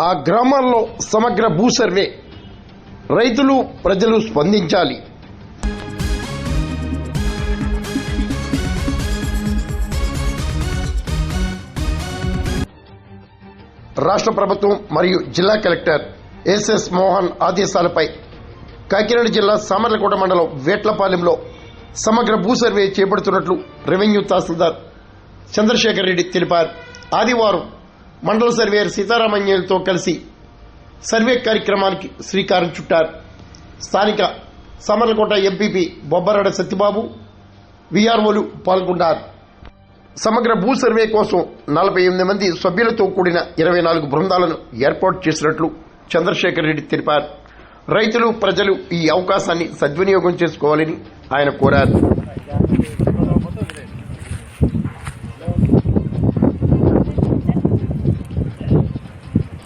ఆ గ్రామాల్లో సమగ్ర భూ సర్వే, రైతులు ప్రజలు స్పందించాలి. రాష్ట్ర ప్రభుత్వం మరియు జిల్లా కలెక్టర్ ఎస్ఎస్ మోహన్ ఆదేశాలపై కాకినాడ జిల్లా సామర్లకోట మండలం వేట్లపాలెంలో సమగ్ర భూ సర్వే చేపడుతున్నట్లు రెవెన్యూ తహసీల్దార్ చంద్రశేఖర్ రెడ్డి తెలిపారు. ఆదివారం మండల సర్వేయర్ సీతారామన్యులతో కలిసి సర్వే కార్యక్రమానికి శ్రీకారం చుట్టారు. స్థానిక సామర్లకోట ఎంపీపీ బొబ్బరాడ సత్యబాబు, వీఆర్ఓలు పాల్గొన్నారు. సమగ్ర భూ సర్వే కోసం 48 మంది సభ్యులతో కూడిన 24 బృందాలను ఏర్పాటు చేసినట్లు చంద్రశేఖర్ రెడ్డి తెలిపారు. రైతులు ప్రజలు ఈ అవకాశాన్ని సద్వినియోగం చేసుకోవాలని ఆయన కోరారు.